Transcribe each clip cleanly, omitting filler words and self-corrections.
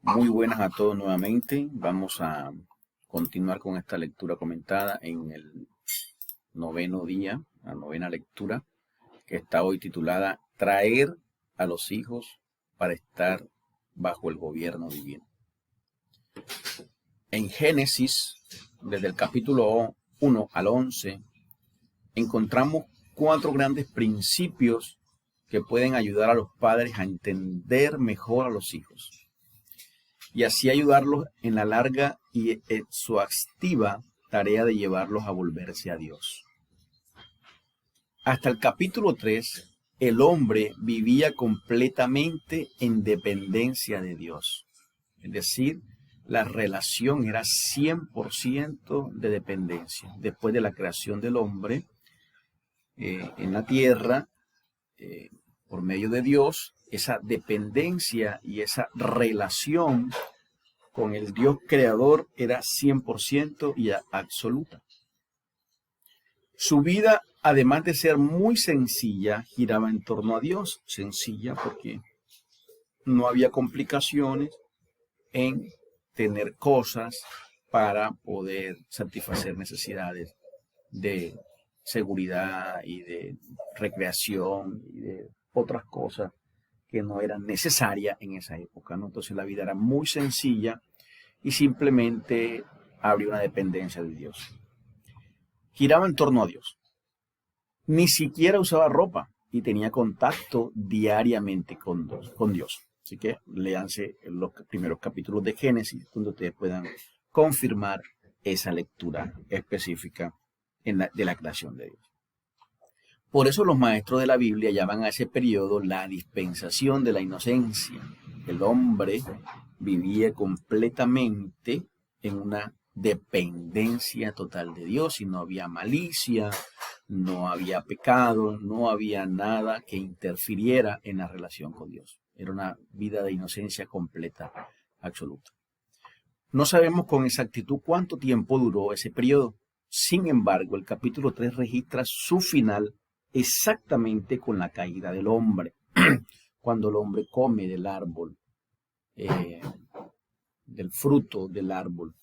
Muy buenas a todos nuevamente. Vamos a continuar con esta lectura comentada en el noveno día, la novena lectura, que está hoy titulada Traer a los hijos para estar bajo el gobierno divino. En Génesis, desde el capítulo 1 al 11, encontramos 4 grandes principios que pueden ayudar a los padres a entender mejor a los hijos y así ayudarlos en la larga y exhaustiva tarea de llevarlos a volverse a Dios. Hasta el capítulo 3, el hombre vivía completamente en dependencia de Dios. Es decir, la relación era 100% de dependencia. Después de la creación del hombre en la tierra, por medio de Dios, esa dependencia y esa relación con el Dios creador era 100% y absoluta. Su vida, además de ser muy sencilla, giraba en torno a Dios. Sencilla porque no había complicaciones en tener cosas para poder satisfacer necesidades de seguridad y de recreación y de otras cosas que no eran necesarias en esa época, ¿no? Entonces la vida era muy sencilla y simplemente habría una dependencia de Dios. Giraba en torno a Dios. Ni siquiera usaba ropa y tenía contacto diariamente con Dios. Así que léanse los primeros capítulos de Génesis, donde ustedes puedan confirmar esa lectura específica de la creación de Dios. Por eso los maestros de la Biblia llaman a ese periodo la dispensación de la inocencia. El hombre vivía completamente en una dependencia total de Dios y no había malicia, no había pecado, no había nada que interfiriera en la relación con Dios. Era una vida de inocencia completa, absoluta. No sabemos con exactitud cuánto tiempo duró ese periodo. Sin embargo, el capítulo 3 registra su final exactamente con la caída del hombre. Cuando el hombre come del árbol, del fruto del árbol,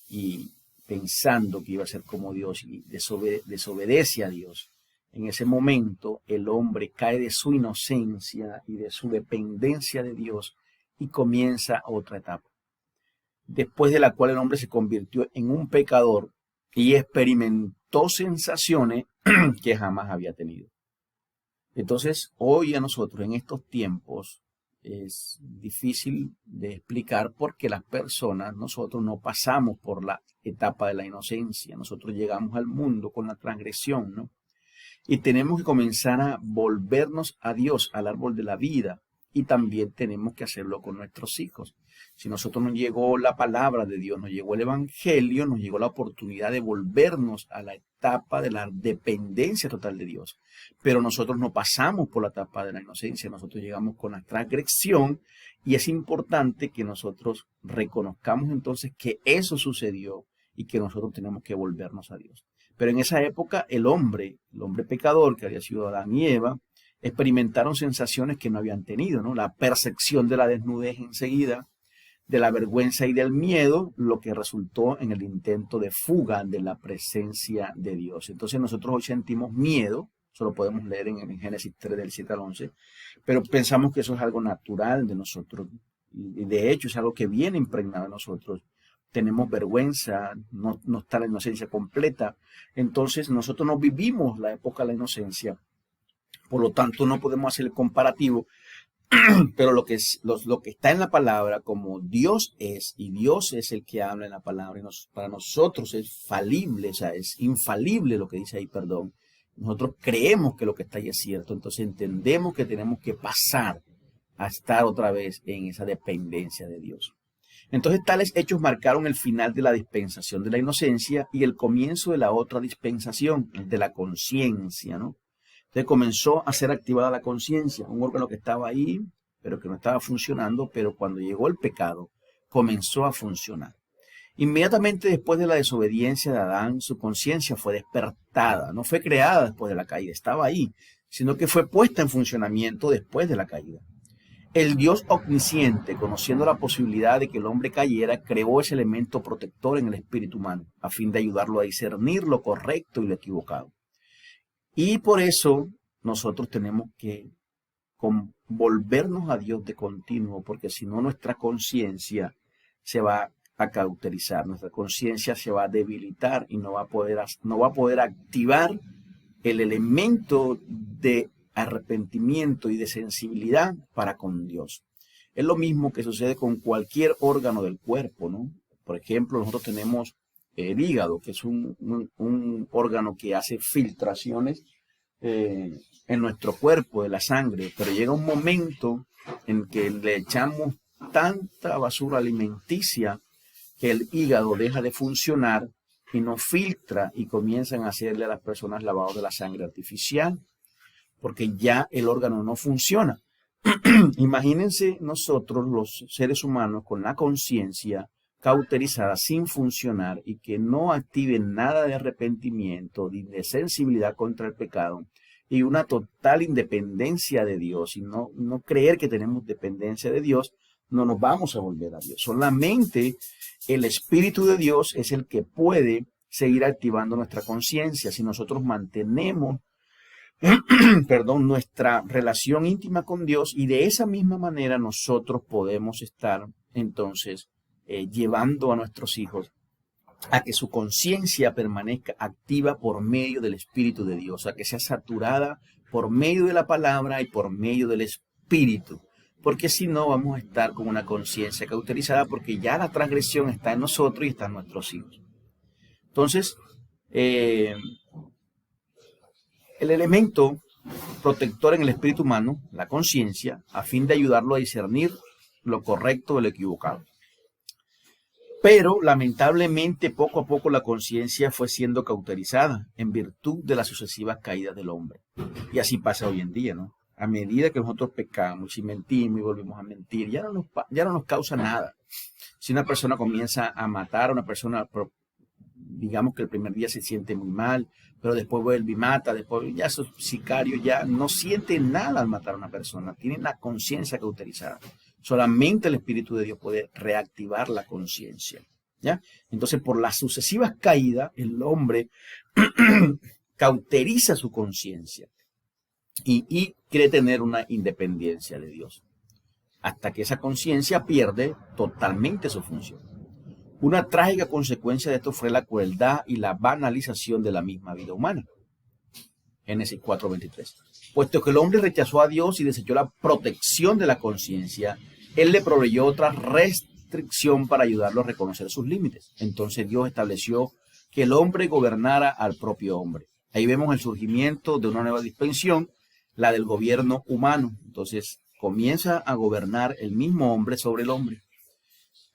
y pensando que iba a ser como Dios y desobedece a Dios. En ese momento el hombre cae de su inocencia y de su dependencia de Dios y comienza otra etapa, después de la cual el hombre se convirtió en un pecador y experimentó sensaciones que jamás había tenido. Entonces, hoy a nosotros en estos tiempos es difícil de explicar porque las personas, nosotros no pasamos por la etapa de la inocencia. Nosotros llegamos al mundo con la transgresión, ¿no? Y tenemos que comenzar a volvernos a Dios, al árbol de la vida, y también tenemos que hacerlo con nuestros hijos. Si nosotros nos llegó la palabra de Dios, nos llegó el evangelio, nos llegó la oportunidad de volvernos a la etapa de la dependencia total de Dios. Pero nosotros no pasamos por la etapa de la inocencia, nosotros llegamos con la transgresión y es importante que nosotros reconozcamos entonces que eso sucedió y que nosotros tenemos que volvernos a Dios. Pero en esa época el hombre pecador que había sido Adán y Eva, experimentaron sensaciones que no habían tenido, ¿no? La percepción de la desnudez enseguida, de la vergüenza y del miedo, lo que resultó en el intento de fuga de la presencia de Dios. Entonces nosotros hoy sentimos miedo, eso lo podemos leer en Génesis 3 del 7 al 11, pero pensamos que eso es algo natural de nosotros, y de hecho es algo que viene impregnado en nosotros. Tenemos vergüenza, no está la inocencia completa, entonces nosotros no vivimos la época de la inocencia, por lo tanto no podemos hacer el comparativo. Pero lo que está en la palabra, como Dios es, y Dios es el que habla en la palabra, y para nosotros es falible, o sea, es infalible lo que dice ahí, perdón. Nosotros creemos que lo que está ahí es cierto, entonces entendemos que tenemos que pasar a estar otra vez en esa dependencia de Dios. Entonces tales hechos marcaron el final de la dispensación de la inocencia y el comienzo de la otra dispensación, de la conciencia, ¿no? Entonces comenzó a ser activada la conciencia, un órgano que estaba ahí, pero que no estaba funcionando, pero cuando llegó el pecado, comenzó a funcionar. Inmediatamente después de la desobediencia de Adán, su conciencia fue despertada. No fue creada después de la caída, estaba ahí, sino que fue puesta en funcionamiento después de la caída. El Dios omnisciente, conociendo la posibilidad de que el hombre cayera, creó ese elemento protector en el espíritu humano, a fin de ayudarlo a discernir lo correcto y lo equivocado. Y por eso nosotros tenemos que volvernos a Dios de continuo, porque si no nuestra conciencia se va a cauterizar, nuestra conciencia se va a debilitar y no va a poder activar el elemento de arrepentimiento y de sensibilidad para con Dios. Es lo mismo que sucede con cualquier órgano del cuerpo, ¿no? Por ejemplo, nosotros tenemos el hígado, que es un órgano que hace filtraciones en nuestro cuerpo de la sangre, pero llega un momento en que le echamos tanta basura alimenticia que el hígado deja de funcionar y no filtra y comienzan a hacerle a las personas lavado de la sangre artificial, porque ya el órgano no funciona. Imagínense nosotros los seres humanos con la conciencia cauterizada sin funcionar y que no activen nada de arrepentimiento ni de sensibilidad contra el pecado y una total independencia de Dios y no creer que tenemos dependencia de Dios, no nos vamos a volver a Dios. Solamente el Espíritu de Dios es el que puede seguir activando nuestra conciencia si nosotros mantenemos nuestra relación íntima con Dios, y de esa misma manera nosotros podemos estar entonces llevando a nuestros hijos a que su conciencia permanezca activa por medio del Espíritu de Dios, a que sea saturada por medio de la palabra y por medio del Espíritu, porque si no vamos a estar con una conciencia cauterizada, porque ya la transgresión está en nosotros y está en nuestros hijos. Entonces, el elemento protector en el espíritu humano, la conciencia, a fin de ayudarlo a discernir lo correcto de lo equivocado. Pero, lamentablemente, poco a poco la conciencia fue siendo cauterizada en virtud de las sucesivas caídas del hombre. Y así pasa hoy en día, ¿no? A medida que nosotros pecamos y mentimos y volvemos a mentir, ya no nos causa nada. Si una persona comienza a matar a una persona, digamos que el primer día se siente muy mal, pero después vuelve y mata, después ya esos sicarios ya no sienten nada al matar a una persona, tienen la conciencia cauterizada. Solamente el Espíritu de Dios puede reactivar la conciencia, ¿ya? Entonces, por las sucesivas caídas, el hombre cauteriza su conciencia y quiere tener una independencia de Dios, hasta que esa conciencia pierde totalmente su función. Una trágica consecuencia de esto fue la crueldad y la banalización de la misma vida humana. Génesis 4:23. Puesto que el hombre rechazó a Dios y desechó la protección de la conciencia, Él le proveyó otra restricción para ayudarlo a reconocer sus límites. Entonces Dios estableció que el hombre gobernara al propio hombre. Ahí vemos el surgimiento de una nueva dispensación, la del gobierno humano. Entonces comienza a gobernar el mismo hombre sobre el hombre.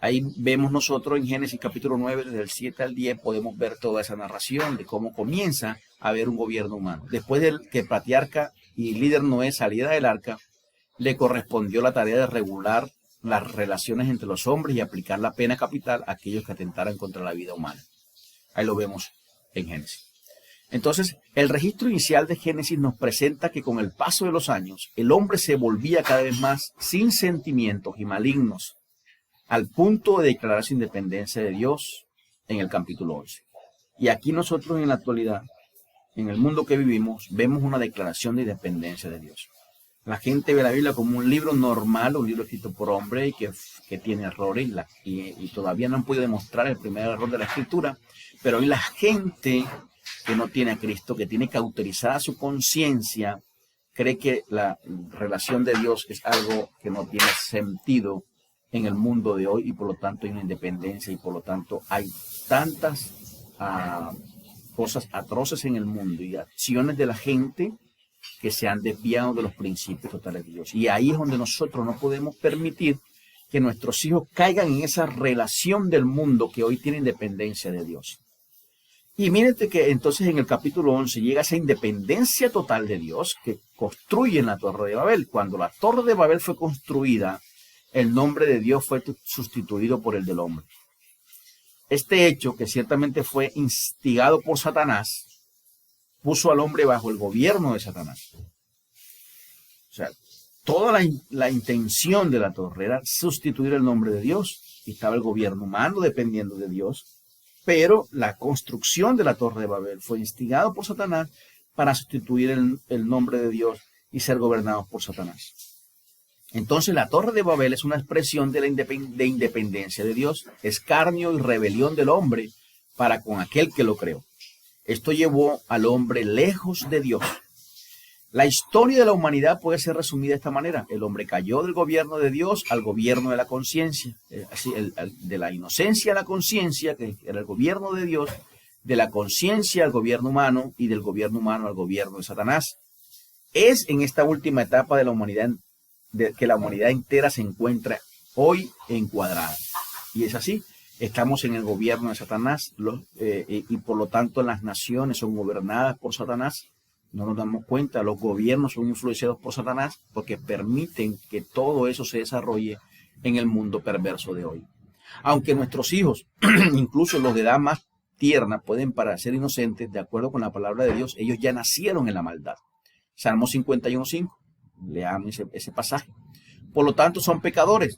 Ahí vemos nosotros en Génesis capítulo 9, desde el 7 al 10, podemos ver toda esa narración de cómo comienza a haber un gobierno humano. Después de que el patriarca y líder Noé saliera del arca, le correspondió la tarea de regular las relaciones entre los hombres y aplicar la pena capital a aquellos que atentaran contra la vida humana. Ahí lo vemos en Génesis. Entonces, el registro inicial de Génesis nos presenta que con el paso de los años, el hombre se volvía cada vez más sin sentimientos y malignos, al punto de declarar su independencia de Dios en el capítulo 11. Y aquí nosotros en la actualidad, en el mundo que vivimos, vemos una declaración de independencia de Dios. La gente ve la Biblia como un libro normal, un libro escrito por hombre y que tiene errores y todavía no han podido demostrar el primer error de la escritura, pero hoy la gente que no tiene a Cristo, que tiene cauterizada su conciencia, cree que la relación de Dios es algo que no tiene sentido en el mundo de hoy y por lo tanto hay una independencia y por lo tanto hay tantas cosas atroces en el mundo y acciones de la gente que se han desviado de los principios totales de Dios. Y ahí es donde nosotros no podemos permitir que nuestros hijos caigan en esa relación del mundo que hoy tiene independencia de Dios. Y mírate que entonces en el capítulo 11 llega esa independencia total de Dios que construyen la Torre de Babel. Cuando la Torre de Babel fue construida, el nombre de Dios fue sustituido por el del hombre. Este hecho, que ciertamente fue instigado por Satanás, puso al hombre bajo el gobierno de Satanás. O sea, toda la intención de la torre era sustituir el nombre de Dios. Y estaba el gobierno humano dependiendo de Dios. Pero la construcción de la Torre de Babel fue instigado por Satanás para sustituir el nombre de Dios y ser gobernados por Satanás. Entonces la Torre de Babel es una expresión de la independencia de Dios, escarnio y rebelión del hombre para con aquel que lo creó. Esto llevó al hombre lejos de Dios. La historia de la humanidad puede ser resumida de esta manera. El hombre cayó del gobierno de Dios al gobierno de la conciencia. Así, de la inocencia a la conciencia, que era el gobierno de Dios, de la conciencia al gobierno humano y del gobierno humano al gobierno de Satanás. Es en esta última etapa de la humanidad que la humanidad entera se encuentra hoy encuadrada. Y es así. Estamos en el gobierno de Satanás y por lo tanto las naciones son gobernadas por Satanás. No nos damos cuenta, los gobiernos son influenciados por Satanás porque permiten que todo eso se desarrolle en el mundo perverso de hoy. Aunque nuestros hijos, incluso los de edad más tierna, pueden parecer inocentes, de acuerdo con la palabra de Dios, ellos ya nacieron en la maldad. Salmo 51:5, leamos ese pasaje. Por lo tanto son pecadores.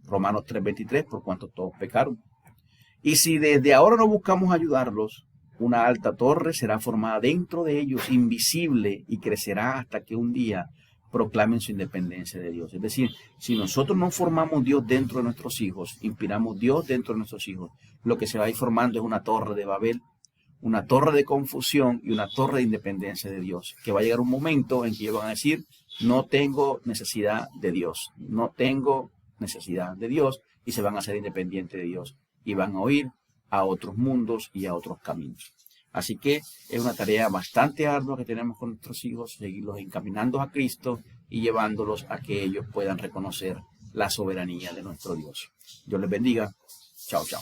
Romanos 3:23, por cuanto todos pecaron. Y si desde ahora no buscamos ayudarlos, una alta torre será formada dentro de ellos, invisible, y crecerá hasta que un día proclamen su independencia de Dios. Es decir, si nosotros no formamos Dios dentro de nuestros hijos, inspiramos Dios dentro de nuestros hijos, lo que se va a ir formando es una torre de Babel, una torre de confusión y una torre de independencia de Dios, que va a llegar un momento en que ellos van a decir, no tengo necesidad de Dios, no tengo necesidad de Dios, y se van a hacer independientes de Dios, y van a oír a otros mundos y a otros caminos. Así que es una tarea bastante ardua que tenemos con nuestros hijos, seguirlos encaminando a Cristo y llevándolos a que ellos puedan reconocer la soberanía de nuestro Dios. Dios les bendiga. Chao, chao.